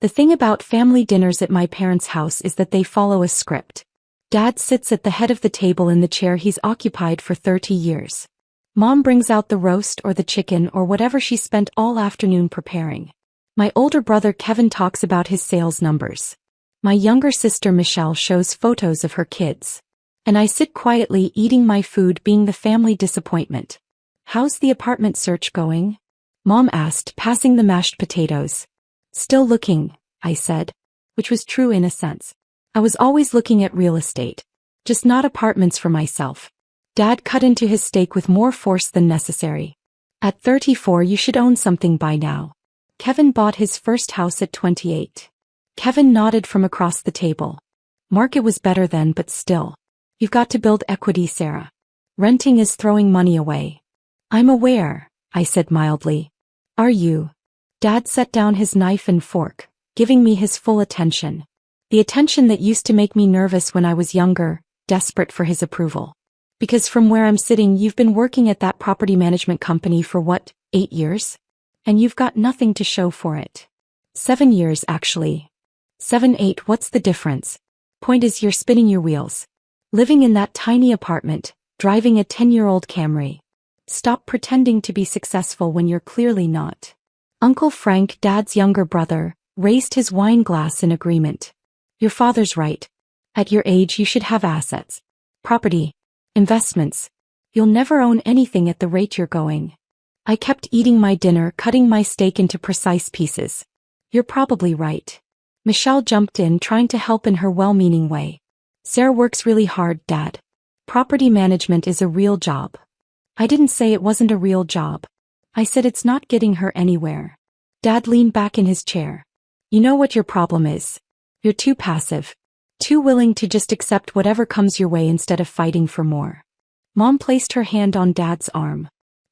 The thing about family dinners at my parents' house is that they follow a script. Dad sits at the head of the table in the chair he's occupied for 30 years. Mom brings out the roast or the chicken or whatever she spent all afternoon preparing. My older brother Kevin talks about his sales numbers. My younger sister Michelle shows photos of her kids. And I sit quietly eating my food, being the family disappointment. "How's the apartment search going?" Mom asked, passing the mashed potatoes. "Still looking," I said, which was true in a sense. I was always looking at real estate. Just not apartments for myself. Dad cut into his steak with more force than necessary. "At 34 you should own something by now. Kevin bought his first house at 28. Kevin nodded from across the table. "Market was better then, but still. You've got to build equity, Sarah. Renting is throwing money away." "I'm aware," I said mildly. "Are you?" Dad set down his knife and fork, giving me his full attention. The attention that used to make me nervous when I was younger, desperate for his approval. "Because from where I'm sitting, you've been working at that property management company for what, 8 years? And you've got nothing to show for it." 7 years, actually. 7, 8, what's the difference? Point is, you're spinning your wheels. Living in that tiny apartment, driving a 10-year-old Camry. Stop pretending to be successful when you're clearly not. Uncle Frank, Dad's younger brother, raised his wine glass in agreement. "Your father's right. At your age you should have assets. Property. Investments. You'll never own anything at the rate you're going." I kept eating my dinner, cutting my steak into precise pieces. "You're probably right." Michelle jumped in, trying to help in her well-meaning way. "Sarah works really hard, Dad. Property management is a real job." I didn't say it wasn't a real job. I said it's not getting her anywhere. Dad leaned back in his chair. "You know what your problem is? You're too passive. Too willing to just accept whatever comes your way instead of fighting for more." Mom placed her hand on Dad's arm.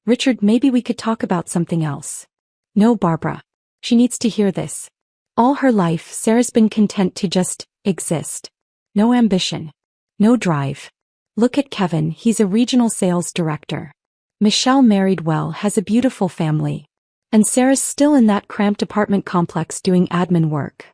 "Richard, maybe we could talk about something else." "No, Barbara. She needs to hear this. All her life, Sarah's been content to just exist. No ambition. No drive. Look at Kevin, he's a regional sales director. Michelle married well, has a beautiful family. And Sarah's still in that cramped apartment complex doing admin work.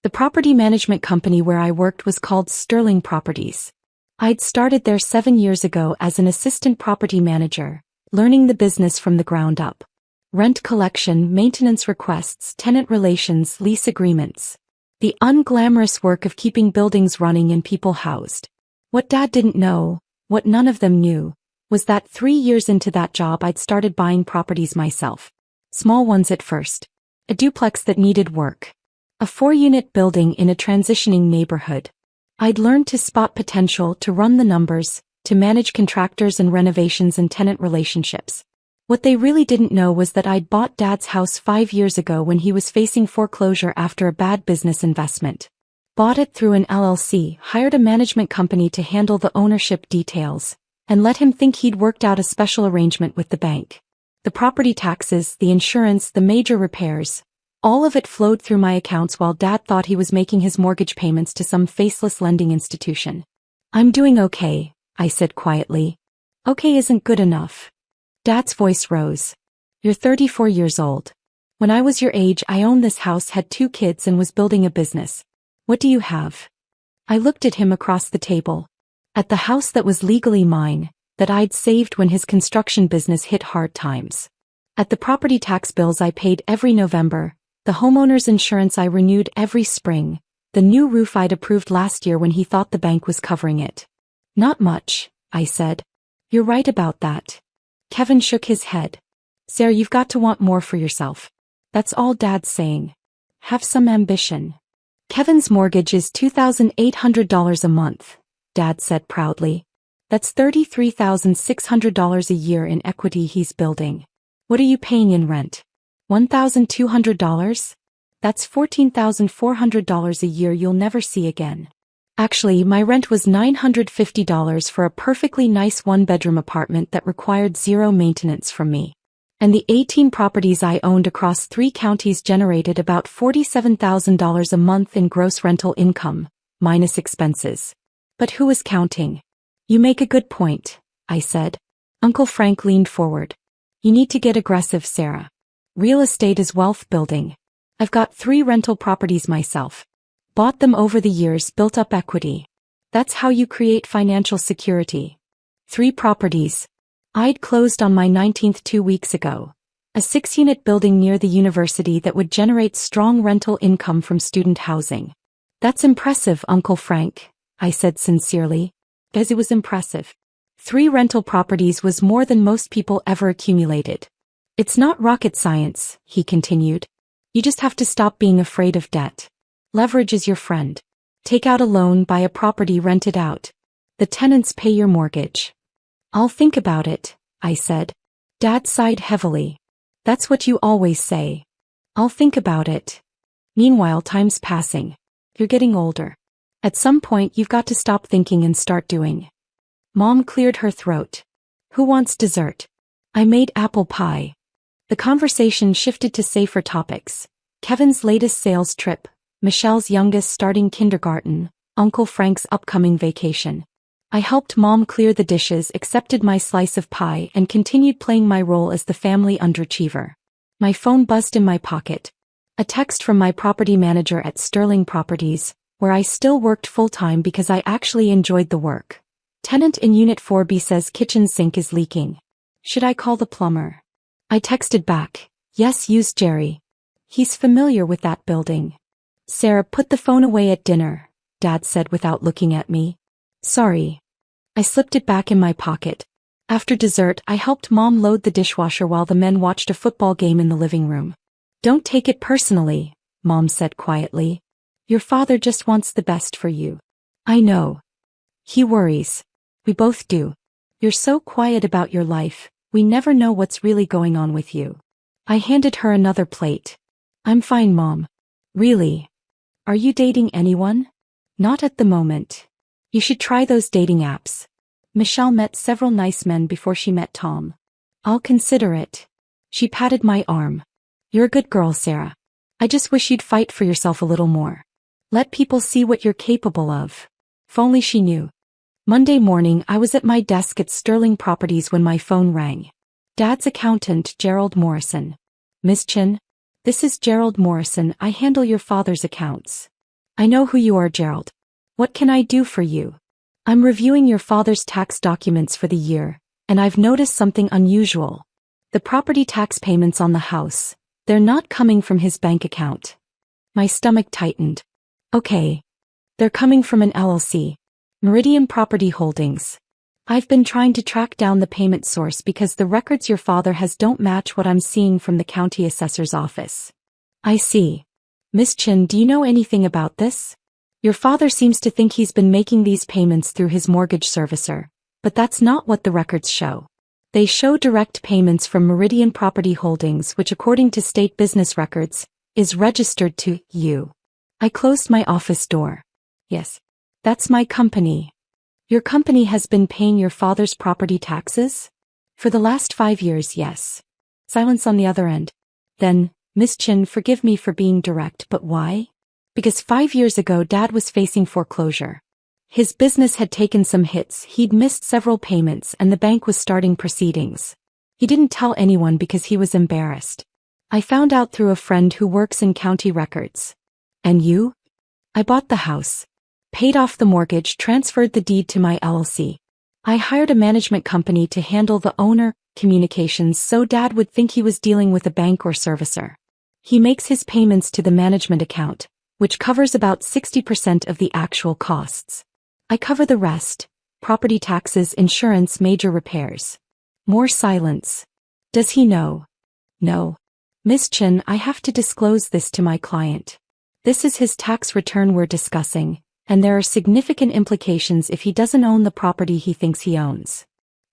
The property management company where I worked was called Sterling Properties. I'd started there 7 years ago as an assistant property manager, learning the business from the ground up. Rent collection, maintenance requests, tenant relations, lease agreements. The unglamorous work of keeping buildings running and people housed. What Dad didn't know, what none of them knew, was that 3 years into that job I'd started buying properties myself. Small ones at first. A duplex that needed work. A 4-unit building in a transitioning neighborhood. I'd learned to spot potential, to run the numbers, to manage contractors and renovations and tenant relationships. What they really didn't know was that I'd bought Dad's house 5 years ago when he was facing foreclosure after a bad business investment. Bought it through an LLC, hired a management company to handle the ownership details, and let him think he'd worked out a special arrangement with the bank. The property taxes, the insurance, the major repairs, all of it flowed through my accounts while Dad thought he was making his mortgage payments to some faceless lending institution. "I'm doing okay," I said quietly. "Okay isn't good enough." Dad's voice rose. "You're 34 years old. When I was your age, I owned this house, had 2 kids, and was building a business. What do you have?" I looked at him across the table. At the house that was legally mine, that I'd saved when his construction business hit hard times. At the property tax bills I paid every November, the homeowner's insurance I renewed every spring, the new roof I'd approved last year when he thought the bank was covering it. "Not much," I said. "You're right about that." Kevin shook his head. "Sarah, you've got to want more for yourself. That's all Dad's saying. Have some ambition." "Kevin's mortgage is $2,800 a month," Dad said proudly. "That's $33,600 a year in equity he's building. What are you paying in rent? $1,200? That's $14,400 a year you'll never see again." Actually, my rent was $950 for a perfectly nice 1-bedroom apartment that required 0 maintenance from me. And the 18 properties I owned across 3 counties generated about $47,000 a month in gross rental income, minus expenses. But who was counting? "You make a good point," I said. Uncle Frank leaned forward. "You need to get aggressive, Sarah. Real estate is wealth building. I've got 3 rental properties myself. Bought them over the years, built up equity. That's how you create financial security. 3 properties. I'd closed on my 19th 2 weeks ago. A 6-unit building near the university that would generate strong rental income from student housing. That's impressive, Uncle Frank, I said sincerely. Because it was impressive. 3 rental properties was more than most people ever accumulated. It's not rocket science, he continued. You just have to stop being afraid of debt. Leverage is your friend. Take out a loan, buy a property, rent it out. The tenants pay your mortgage. I'll think about it, I said. Dad sighed heavily. That's what you always say. I'll think about it. Meanwhile, time's passing. You're getting older. At some point you've got to stop thinking and start doing. Mom cleared her throat. Who wants dessert? I made apple pie. The conversation shifted to safer topics. Kevin's latest sales trip, Michelle's youngest starting kindergarten, Uncle Frank's upcoming vacation. I helped Mom clear the dishes, accepted my slice of pie, and continued playing my role as the family underachiever. My phone buzzed in my pocket. A text from my property manager at Sterling Properties, where I still worked full-time because I actually enjoyed the work. Tenant in Unit 4B says kitchen sink is leaking. Should I call the plumber? I texted back, yes, use Jerry. He's familiar with that building. Sarah, put the phone away at dinner, Dad said without looking at me. Sorry. I slipped it back in my pocket. After dessert, I helped Mom load the dishwasher while the men watched a football game in the living room. Don't take it personally, Mom said quietly. Your father just wants the best for you. I know. He worries. We both do. You're so quiet about your life, we never know what's really going on with you. I handed her another plate. I'm fine, Mom. Really? Are you dating anyone? Not at the moment. You should try those dating apps. Michelle met several nice men before she met Tom. I'll consider it. She patted my arm. You're a good girl, Sarah. I just wish you'd fight for yourself a little more. Let people see what you're capable of. If only she knew. Monday morning, I was at my desk at Sterling Properties when my phone rang. Dad's accountant, Gerald Morrison. Miss Chin? This is Gerald Morrison. I handle your father's accounts. I know who you are, Gerald. What can I do for you? I'm reviewing your father's tax documents for the year, and I've noticed something unusual. The property tax payments on the house, they're not coming from his bank account. My stomach tightened. Okay. They're coming from an LLC. Meridian Property Holdings. I've been trying to track down the payment source because the records your father has don't match what I'm seeing from the county assessor's office. I see. Miss Chin, do you know anything about this? Your father seems to think he's been making these payments through his mortgage servicer, but that's not what the records show. They show direct payments from Meridian Property Holdings, which according to state business records, is registered to you. I closed my office door. Yes. That's my company. Your company has been paying your father's property taxes? For the last 5 years, yes. Silence on the other end. Then, Miss Chin, forgive me for being direct, but why? Because 5 years ago Dad was facing foreclosure. His business had taken some hits, he'd missed several payments, and the bank was starting proceedings. He didn't tell anyone because he was embarrassed. I found out through a friend who works in county records. And you? I bought the house. Paid off the mortgage, transferred the deed to my LLC. I hired a management company to handle the owner communications so Dad would think he was dealing with a bank or servicer. He makes his payments to the management account, which covers about 60% of the actual costs. I cover the rest: property taxes, insurance, major repairs. More silence. Does he know? No. Miss Chin, I have to disclose this to my client. This is his tax return we're discussing, and there are significant implications if he doesn't own the property he thinks he owns.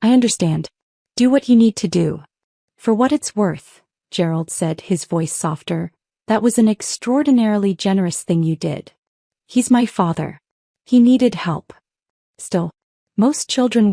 I understand. Do what you need to do. For what it's worth, Gerald said, his voice softer, that was an extraordinarily generous thing you did. He's my father. He needed help. Still, most children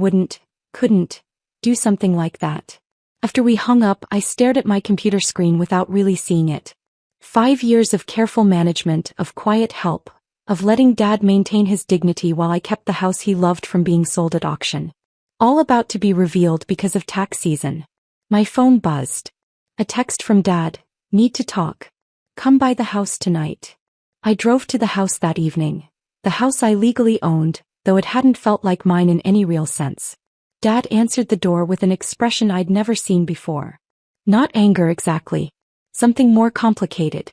couldn't, do something like that. After we hung up, I stared at my computer screen without really seeing it. 5 years of careful management, of quiet help, of letting Dad maintain his dignity while I kept the house he loved from being sold at auction. All about to be revealed because of tax season. My phone buzzed. A text from Dad. Need to talk. Come by the house tonight. I drove to the house that evening. The house I legally owned, though it hadn't felt like mine in any real sense. Dad answered the door with an expression I'd never seen before. Not anger exactly. Something more complicated.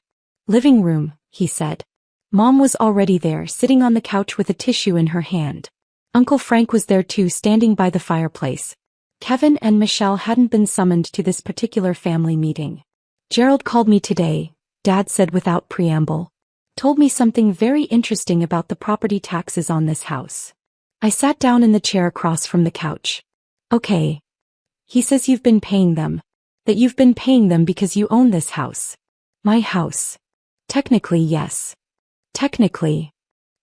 Living room, he said. Mom was already there, sitting on the couch with a tissue in her hand. Uncle Frank was there too, standing by the fireplace. Kevin and Michelle hadn't been summoned to this particular family meeting. Gerald called me today, Dad said without preamble. Told me something very interesting about the property taxes on this house. I sat down in the chair across from the couch. Okay. He says you've been paying them. That you've been paying them because you own this house. My house. Technically, yes. Technically.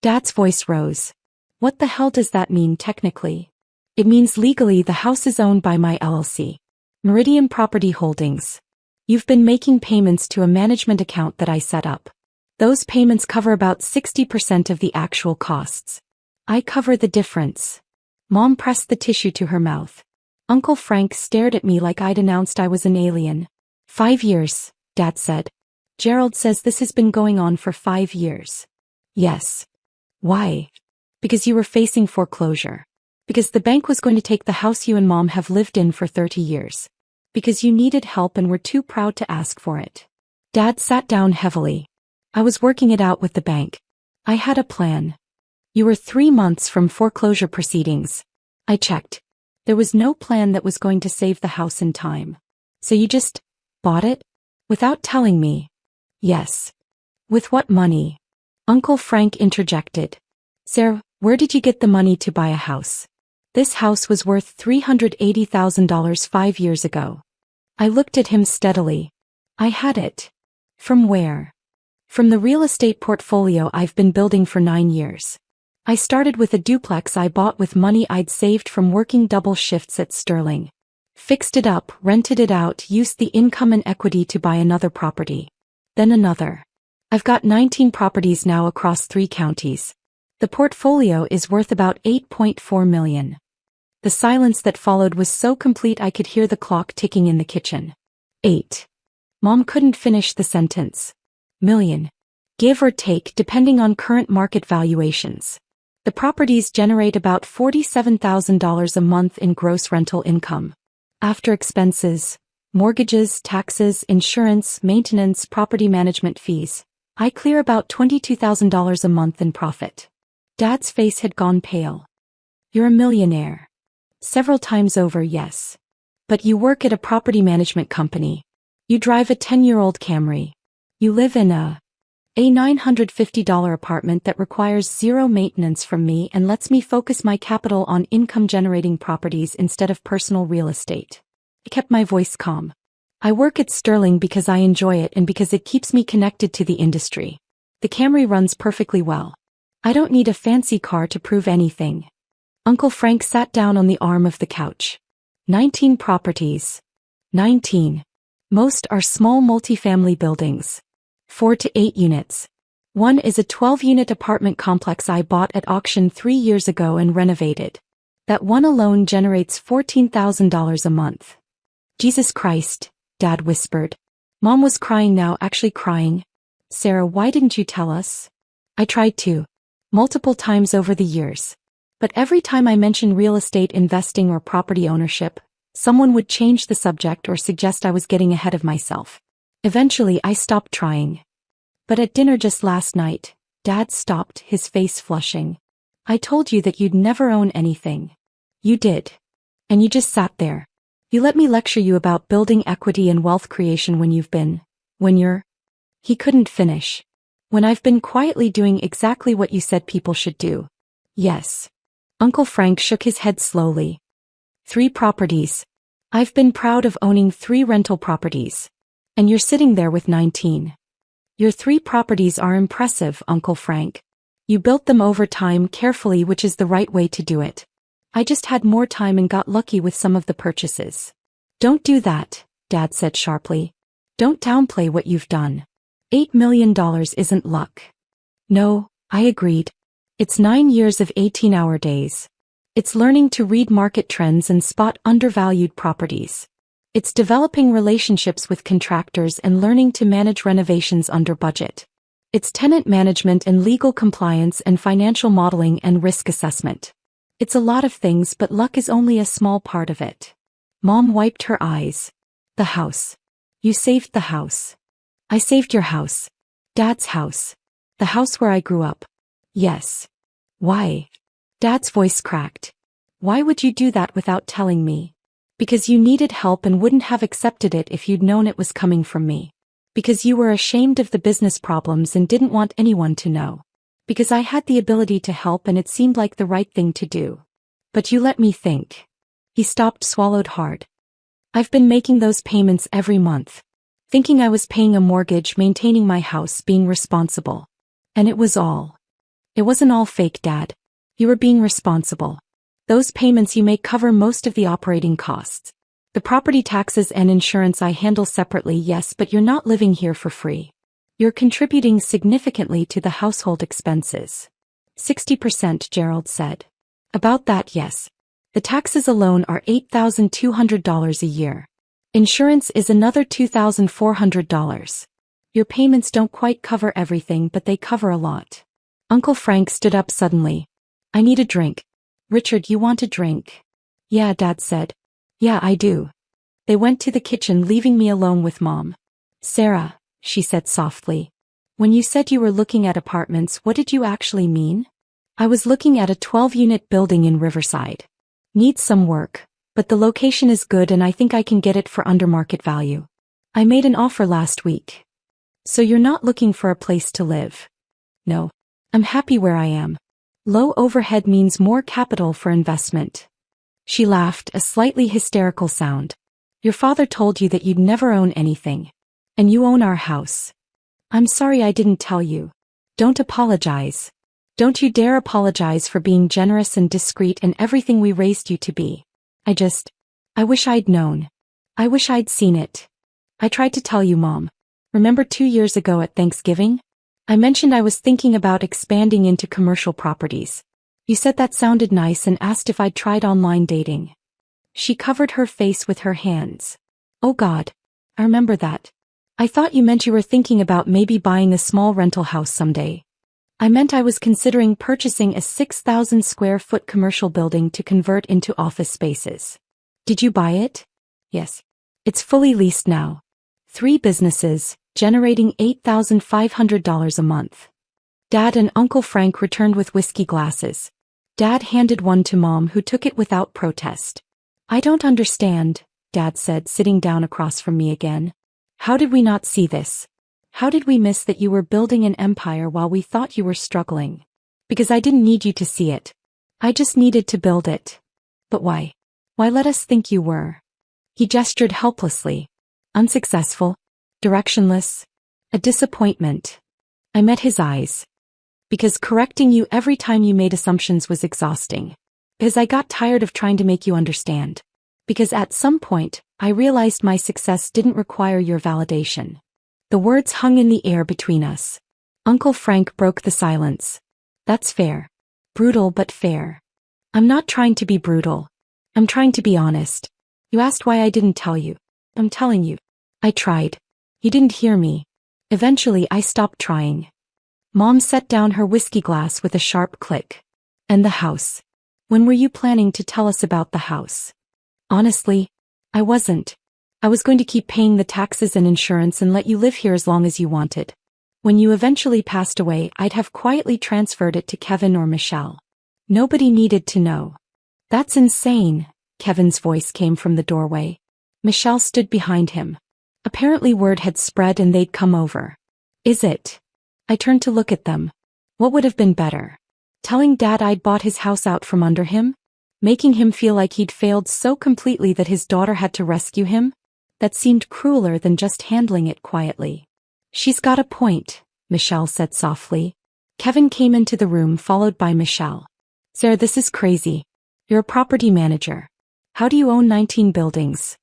Dad's voice rose. What the hell does that mean technically? It means legally the house is owned by my LLC. Meridian Property Holdings. You've been making payments to a management account that I set up. Those payments cover about 60% of the actual costs. I cover the difference. Mom pressed the tissue to her mouth. Uncle Frank stared at me like I'd announced I was an alien. 5 years, Dad said. Gerald says this has been going on for 5 years. Yes. Why? Because you were facing foreclosure. Because the bank was going to take the house you and Mom have lived in for 30 years. Because you needed help and were too proud to ask for it. Dad sat down heavily. I was working it out with the bank. I had a plan. You were 3 months from foreclosure proceedings. I checked. There was no plan that was going to save the house in time. So you just bought it? Without telling me. Yes. With what money? Uncle Frank interjected. Sarah, where did you get the money to buy a house? This house was worth $380,000 5 years ago. I looked at him steadily. I had it. From where? From the real estate portfolio I've been building for 9 years. I started with a duplex I bought with money I'd saved from working double shifts at Sterling. Fixed it up, rented it out, used the income and equity to buy another property. Then another. I've got 19 properties now across 3 counties. The portfolio is worth about $8.4 million. The silence that followed was so complete I could hear the clock ticking in the kitchen. 8. Mom couldn't finish the sentence. Million. Give or take, depending on current market valuations. The properties generate about $47,000 a month in gross rental income. After expenses, mortgages, taxes, insurance, maintenance, property management fees, I clear about $22,000 a month in profit. Dad's face had gone pale. You're a millionaire. Several times over, yes. But you work at a property management company. You drive a 10-year-old Camry. You live in a $950 apartment that requires zero maintenance from me and lets me focus my capital on income-generating properties instead of personal real estate. I kept my voice calm. I work at Sterling because I enjoy it and because it keeps me connected to the industry. The Camry runs perfectly well. I don't need a fancy car to prove anything. Uncle Frank sat down on the arm of the couch. 19 properties. 19. Most are small multifamily buildings. 4 to 8 units. One is a 12-unit apartment complex I bought at auction 3 years ago and renovated. That one alone generates $14,000 a month. Jesus Christ, Dad whispered. Mom was crying now, actually crying. Sarah, why didn't you tell us? I tried to. Multiple times over the years. But every time I mentioned real estate investing or property ownership, someone would change the subject or suggest I was getting ahead of myself. Eventually I stopped trying. But at dinner just last night, Dad stopped, his face flushing. I told you that you'd never own anything. You did. And you just sat there. You let me lecture you about building equity and wealth creation when you're... He couldn't finish. When I've been quietly doing exactly what you said people should do. Yes. Uncle Frank shook his head slowly. 3 properties. I've been proud of owning 3 rental properties. And you're sitting there with 19. Your 3 properties are impressive, Uncle Frank. You built them over time carefully, which is the right way to do it. I just had more time and got lucky with some of the purchases. Don't do that, Dad said sharply. Don't downplay what you've done. $8 million isn't luck. No, I agreed. It's 9 years of 18-hour days. It's learning to read market trends and spot undervalued properties. It's developing relationships with contractors and learning to manage renovations under budget. It's tenant management and legal compliance and financial modeling and risk assessment. It's a lot of things, but luck is only a small part of it. Mom wiped her eyes. The house. You saved the house. I saved your house. Dad's house. The house where I grew up. Yes. Why? Dad's voice cracked. Why would you do that without telling me? Because you needed help and wouldn't have accepted it if you'd known it was coming from me. Because you were ashamed of the business problems and didn't want anyone to know. Because I had the ability to help and it seemed like the right thing to do. But you let me think. He stopped, swallowed hard. I've been making those payments every month. Thinking I was paying a mortgage, maintaining my house, being responsible. And it wasn't all fake, Dad. You were being responsible. Those payments you make cover most of the operating costs. The property taxes and insurance I handle separately, yes, but you're not living here for free. You're contributing significantly to the household expenses. 60%, Gerald said. About that, yes. The taxes alone are $8,200 a year. Insurance is another $2,400. Your payments don't quite cover everything, but they cover a lot. Uncle Frank stood up suddenly. I need a drink. Richard, you want a drink? Yeah, Dad said. Yeah, I do. They went to the kitchen, leaving me alone with Mom. Sarah, she said softly. When you said you were looking at apartments, what did you actually mean? I was looking at a 12-unit building in Riverside. Needs some work, but the location is good and I think I can get it for under market value. I made an offer last week. So you're not looking for a place to live? No. I'm happy where I am. Low overhead means more capital for investment. She laughed, a slightly hysterical sound. Your father told you that you'd never own anything. And you own our house. I'm sorry I didn't tell you. Don't apologize. Don't you dare apologize for being generous and discreet and everything we raised you to be. I wish I'd known. I wish I'd seen it. I tried to tell you, Mom. Remember 2 years ago at Thanksgiving? I mentioned I was thinking about expanding into commercial properties. You said that sounded nice and asked if I'd tried online dating. She covered her face with her hands. Oh God. I remember that. I thought you meant you were thinking about maybe buying a small rental house someday. I meant I was considering purchasing a 6,000 square foot commercial building to convert into office spaces. Did you buy it? Yes. It's fully leased now. 3 businesses, generating $8,500 a month. Dad and Uncle Frank returned with whiskey glasses. Dad handed one to Mom, who took it without protest. I don't understand, Dad said, sitting down across from me again. How did we not see this? How did we miss that you were building an empire while we thought you were struggling? Because I didn't need you to see it. I just needed to build it. But why? Why let us think you were? He gestured helplessly. Unsuccessful. Directionless. A disappointment. I met his eyes. Because correcting you every time you made assumptions was exhausting. Because I got tired of trying to make you understand. Because at some point, I realized my success didn't require your validation. The words hung in the air between us. Uncle Frank broke the silence. That's fair. Brutal but fair. I'm not trying to be brutal. I'm trying to be honest. You asked why I didn't tell you. I'm telling you. I tried. You didn't hear me. Eventually I stopped trying. Mom set down her whiskey glass with a sharp click. And the house. When were you planning to tell us about the house? Honestly, I wasn't. I was going to keep paying the taxes and insurance and let you live here as long as you wanted. When you eventually passed away, I'd have quietly transferred it to Kevin or Michelle. Nobody needed to know. That's insane, Kevin's voice came from the doorway. Michelle stood behind him. Apparently word had spread and they'd come over. Is it? I turned to look at them. What would have been better? Telling Dad I'd bought his house out from under him? Making him feel like he'd failed so completely that his daughter had to rescue him? That seemed crueler than just handling it quietly. She's got a point, Michelle said softly. Kevin came into the room followed by Michelle. Sarah, this is crazy. You're a property manager. How do you own 19 buildings?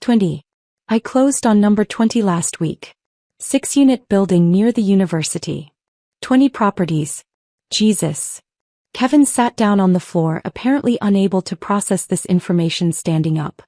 20. I closed on number 20 last week. 6-unit building near the university. 20 properties. Jesus. Kevin sat down on the floor, apparently unable to process this information, standing up.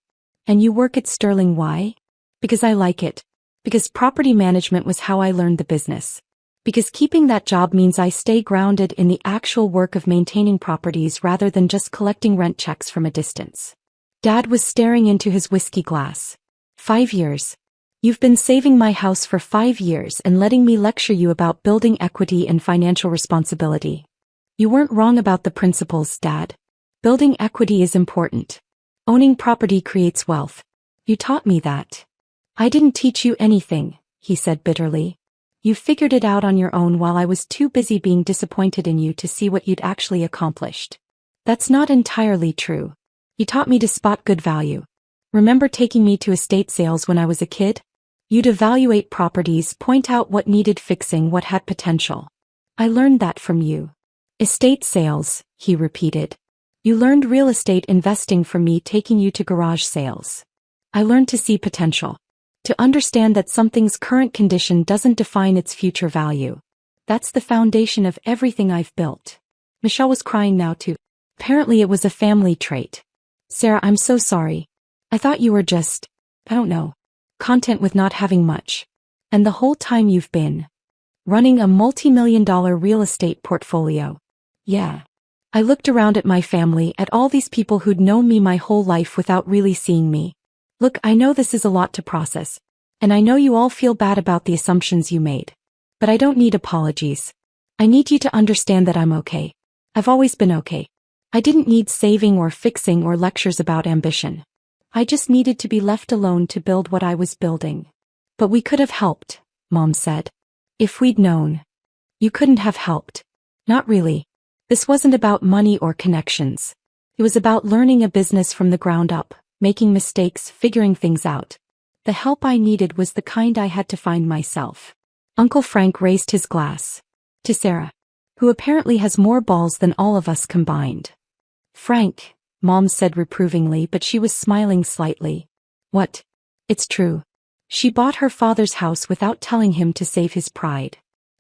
And you work at Sterling, why? Because I like it. Because property management was how I learned the business. Because keeping that job means I stay grounded in the actual work of maintaining properties rather than just collecting rent checks from a distance. Dad was staring into his whiskey glass. 5 years. You've been saving my house for 5 years and letting me lecture you about building equity and financial responsibility. You weren't wrong about the principles, Dad. Building equity is important. Owning property creates wealth. You taught me that. I didn't teach you anything, he said bitterly. You figured it out on your own while I was too busy being disappointed in you to see what you'd actually accomplished. That's not entirely true. You taught me to spot good value. Remember taking me to estate sales when I was a kid? You'd evaluate properties, point out what needed fixing, what had potential. I learned that from you. Estate sales, he repeated. You learned real estate investing from me taking you to garage sales. I learned to see potential. To understand that something's current condition doesn't define its future value. That's the foundation of everything I've built. Michelle was crying now too. Apparently it was a family trait. Sarah, I'm so sorry. I thought you were just, I don't know, content with not having much. And the whole time you've been running a multi-million-dollar real estate portfolio. Yeah. I looked around at my family, at all these people who'd known me my whole life without really seeing me. Look, I know this is a lot to process. And I know you all feel bad about the assumptions you made. But I don't need apologies. I need you to understand that I'm okay. I've always been okay. I didn't need saving or fixing or lectures about ambition. I just needed to be left alone to build what I was building. But we could have helped, Mom said. If we'd known. You couldn't have helped. Not really. This wasn't about money or connections. It was about learning a business from the ground up, making mistakes, figuring things out. The help I needed was the kind I had to find myself. Uncle Frank raised his glass. To Sarah, who apparently has more balls than all of us combined. Frank, Mom said reprovingly, but she was smiling slightly. What? It's true. She bought her father's house without telling him to save his pride.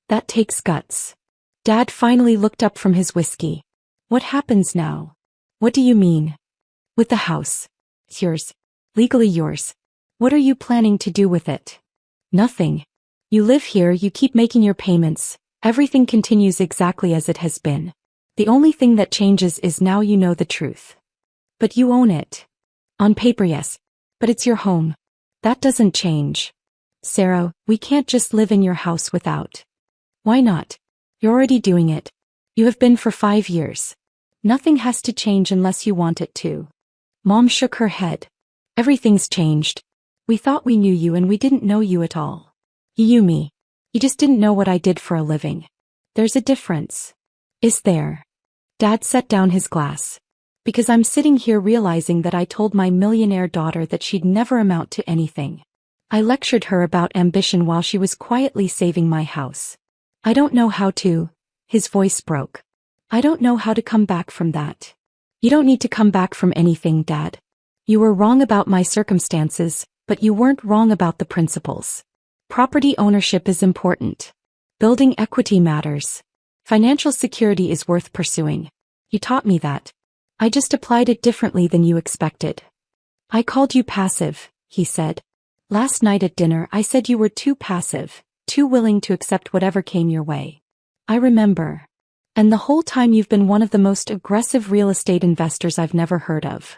That takes guts. Dad finally looked up from his whiskey. What happens now? What do you mean? With the house. It's yours. Legally yours. What are you planning to do with it? Nothing. You live here, you keep making your payments, everything continues exactly as it has been. The only thing that changes is now you know the truth. But you own it. On paper, yes. But it's your home. That doesn't change. Sarah, we can't just live in your house without. Why not? You're already doing it. You have been for 5 years. Nothing has to change unless you want it to. Mom shook her head. Everything's changed. We thought we knew you and we didn't know you at all. You knew me. You just didn't know what I did for a living. There's a difference. Is there? Dad set down his glass. Because I'm sitting here realizing that I told my millionaire daughter that she'd never amount to anything. I lectured her about ambition while she was quietly saving my house. I don't know how to. His voice broke. I don't know how to come back from that. You don't need to come back from anything, Dad. You were wrong about my circumstances, but you weren't wrong about the principles. Property ownership is important. Building equity matters. Financial security is worth pursuing. You taught me that. I just applied it differently than you expected. I called you passive, he said. Last night at dinner I said you were too passive, too willing to accept whatever came your way. I remember. And the whole time you've been one of the most aggressive real estate investors I've never heard of.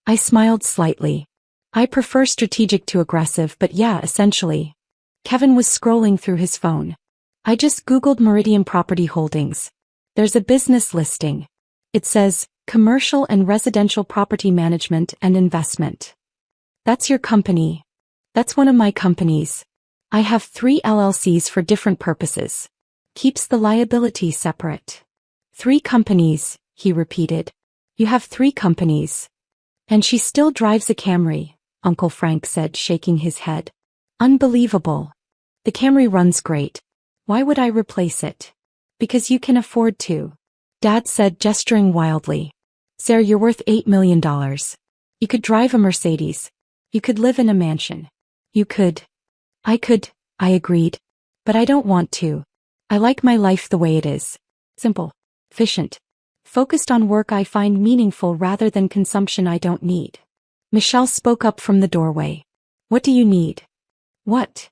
I smiled slightly. I prefer strategic to aggressive, but yeah, essentially. Kevin was scrolling through his phone. I just Googled Meridian Property Holdings. There's a business listing. It says, Commercial and Residential Property Management and Investment. That's your company. That's one of my companies. I have 3 LLCs for different purposes. Keeps the liability separate. 3 companies, he repeated. You have 3 companies. And she still drives a Camry, Uncle Frank said, shaking his head. Unbelievable. The Camry runs great. Why would I replace it? Because you can afford to. Dad said, gesturing wildly. Sarah, you're worth $8 million. You could drive a Mercedes. You could live in a mansion. You could. I could, I agreed. But I don't want to. I like my life the way it is. Simple. Efficient. Focused on work I find meaningful rather than consumption I don't need. Michelle spoke up from the doorway. What do you need? What?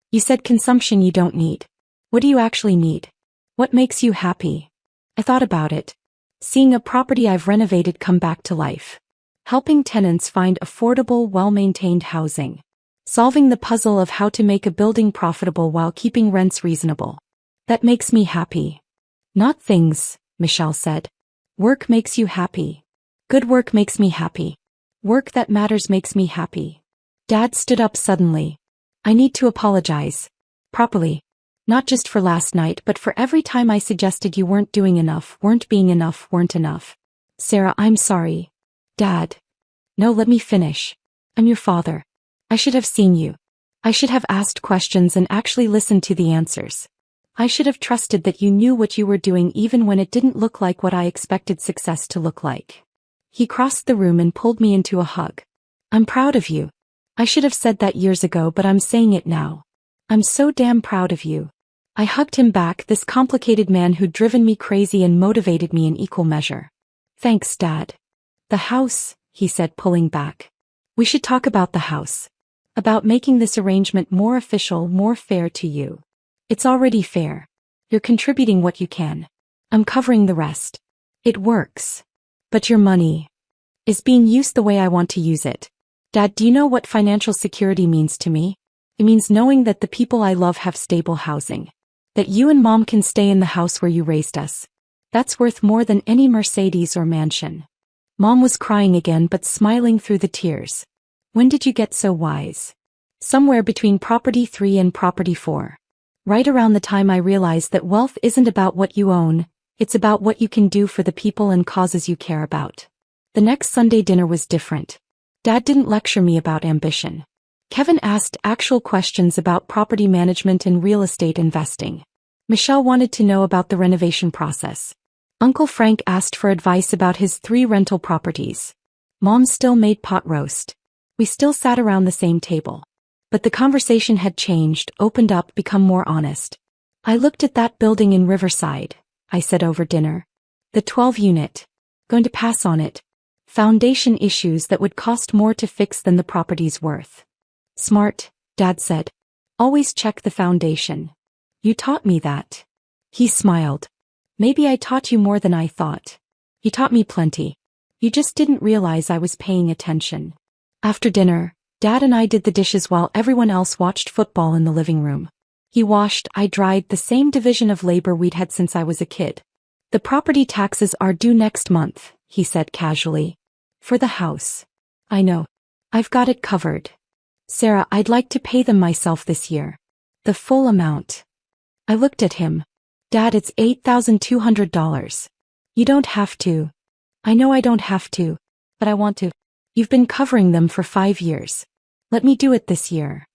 You said consumption you don't need. What do you actually need? What makes you happy? I thought about it. Seeing a property I've renovated come back to life. Helping tenants find affordable, well-maintained housing. Solving the puzzle of how to make a building profitable while keeping rents reasonable. That makes me happy. Not things, Michelle said. Work makes you happy. Good work makes me happy. Work that matters makes me happy. Dad stood up suddenly. I need to apologize. Properly. Not just for last night but for every time I suggested you weren't doing enough, weren't being enough, weren't enough. Sarah, I'm sorry. Dad. No, let me finish. I'm your father. I should have seen you. I should have asked questions and actually listened to the answers. I should have trusted that you knew what you were doing even when it didn't look like what I expected success to look like. He crossed the room and pulled me into a hug. I'm proud of you. I should have said that years ago but I'm saying it now. I'm so damn proud of you. I hugged him back, this complicated man who'd driven me crazy and motivated me in equal measure. Thanks, Dad. The house, he said, pulling back. We should talk about the house. About making this arrangement more official, more fair to you. It's already fair. You're contributing what you can. I'm covering the rest. It works. But your money is being used the way I want to use it. Dad, do you know what financial security means to me? It means knowing that the people I love have stable housing. That you and Mom can stay in the house where you raised us. That's worth more than any Mercedes or mansion. Mom was crying again but smiling through the tears. When did you get so wise? Somewhere between property 3 and property 4. Right around the time I realized that wealth isn't about what you own, it's about what you can do for the people and causes you care about. The next Sunday dinner was different. Dad didn't lecture me about ambition. Kevin asked actual questions about property management and real estate investing. Michelle wanted to know about the renovation process. Uncle Frank asked for advice about his 3 rental properties. Mom still made pot roast. We still sat around the same table. But the conversation had changed, opened up, become more honest. I looked at that building in Riverside, I said over dinner. The 12-unit. Going to pass on it. Foundation issues that would cost more to fix than the property's worth. Smart, Dad said. Always check the foundation. You taught me that. He smiled. Maybe I taught you more than I thought. You taught me plenty. You just didn't realize I was paying attention. After dinner, Dad and I did the dishes while everyone else watched football in the living room. He washed, I dried, the same division of labor we'd had since I was a kid. The property taxes are due next month, he said casually. For the house. I know. I've got it covered. Sarah, I'd like to pay them myself this year. The full amount. I looked at him. Dad, it's $8,200. You don't have to. I know I don't have to, but I want to. You've been covering them for 5 years. Let me do it this year.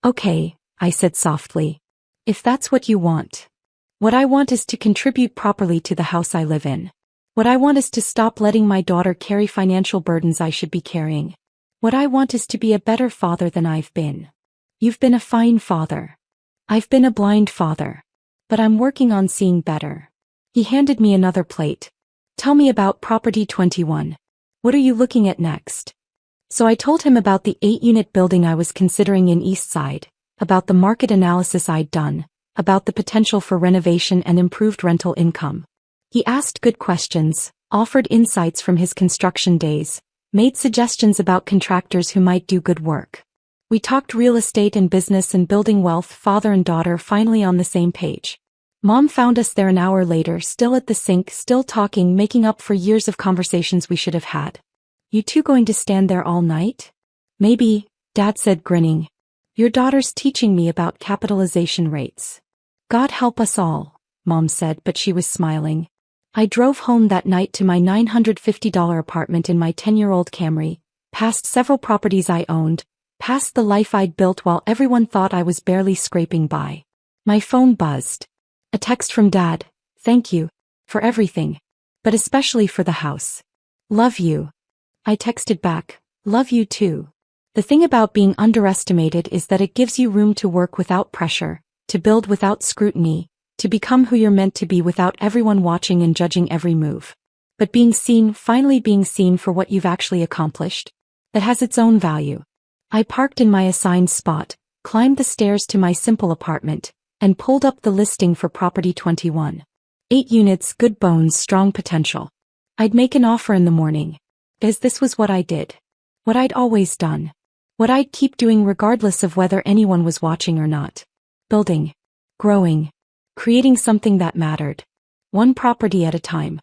Okay, I said softly. If that's what you want. What I want is to contribute properly to the house I live in. What I want is to stop letting my daughter carry financial burdens I should be carrying. What I want is to be a better father than I've been. You've been a fine father. I've been a blind father. But I'm working on seeing better. He handed me another plate. Tell me about property 21. What are you looking at next? So I told him about the 8-unit building I was considering in East Side, about the market analysis I'd done, about the potential for renovation and improved rental income. He asked good questions, offered insights from his construction days, made suggestions about contractors who might do good work. We talked real estate and business and building wealth, father and daughter finally on the same page. Mom found us there an hour later, still at the sink, still talking, making up for years of conversations we should have had. You two going to stand there all night? Maybe, Dad said grinning. Your daughter's teaching me about capitalization rates. God help us all, Mom said, but she was smiling. I drove home that night to my $950 apartment in my 10-year-old Camry, past several properties I owned, past the life I'd built while everyone thought I was barely scraping by. My phone buzzed. A text from Dad. Thank you. For everything. But especially for the house. Love you. I texted back. Love you too. The thing about being underestimated is that it gives you room to work without pressure, to build without scrutiny, to become who you're meant to be without everyone watching and judging every move. But being seen, finally being seen for what you've actually accomplished, that has its own value. I parked in my assigned spot, climbed the stairs to my simple apartment, and pulled up the listing for property 21. 8 units, good bones, strong potential. I'd make an offer in the morning. As this was what I did. What I'd always done. What I'd keep doing regardless of whether anyone was watching or not. Building. Growing. Creating something that mattered. One property at a time.